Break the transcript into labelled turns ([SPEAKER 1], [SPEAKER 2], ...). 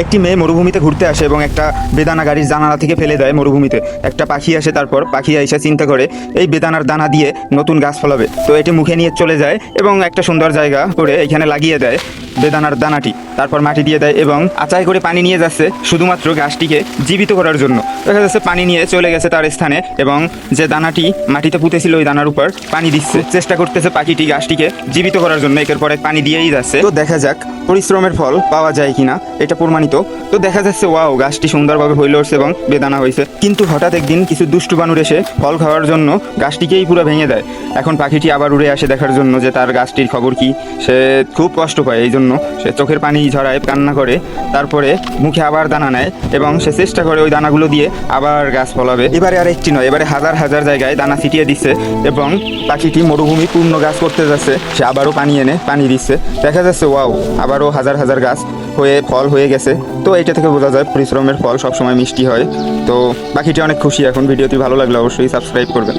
[SPEAKER 1] একটি মেয়ে মরুভূমিতে ঘুরতে আসে এবং একটা বেদানা গাড়ির জানালা থেকে ফেলে দেয় মরুভূমিতে। একটা পাখি আসে, তারপর পাখি এসে চিন্তা করে এই বেদানার দানা দিয়ে নতুন গাছ ফলাবে। তো এটি মুখে নিয়ে চলে যায় এবং একটা সুন্দর জায়গা করে এখানে লাগিয়ে দেয় বেদানার দানাটি। তারপর মাটি দিয়ে দেয় এবং আচাই করে পানি নিয়ে যাচ্ছে শুধুমাত্র গাছটিকে জীবিত করার জন্য। দেখা যাচ্ছে পানি নিয়ে চলে গেছে তার স্থানে এবং যে দানাটি মাটিতে পুঁতেছিল ওই দানার উপর পানি দিচ্ছে, চেষ্টা করতেছে পাখিটি গাছটিকে জীবিত করার জন্য। একের পর এক পানি দিয়েই যাচ্ছে। তো দেখা যাক পরিশ্রমের ফল পাওয়া যায় কিনা, এটা প্রমাণিত। তো দেখা যাচ্ছে ওয়াও, গাছটি সুন্দরভাবে হইল উঠছে এবং বেদানা হয়েছে। কিন্তু হঠাৎ একদিন কিছু দুষ্টু বানর এসে ফল খাওয়ার জন্য গাছটিকেই পুরো ভেঙে দেয়। এখন পাখিটি আবার উড়ে আসে দেখার জন্য যে তার গাছটির খবর কি। সে খুব কষ্ট পায়, এই জন্য সে চোখের পানি ঝরায়, কান্না করে, তারপরে মুখে আবার দানা নেয় এবং সে চেষ্টা করে ওই দানাগুলো দিয়ে আবার গাছ ফলাবে। এবারে আর একটি নয়, এবারে হাজার হাজার জায়গায় দানা ছিটিয়ে দিচ্ছে এবং পাখিটি মরুভূমি পূর্ণ গাছ করতে যাচ্ছে। সে আবারও পানি এনে পানি দিচ্ছে। দেখা যাচ্ছে ওয়াও, আবারও হাজার হাজার গাছ হয়ে ফল হয়ে গেছে। তো এটা থেকে বোঝা যায় পরিশ্রমের ফল সবসময় মিষ্টি হয়। তো পাখিটি অনেক খুশি এখন। ভিডিওটি ভালো লাগলে অবশ্যই সাবস্ক্রাইব করবেন।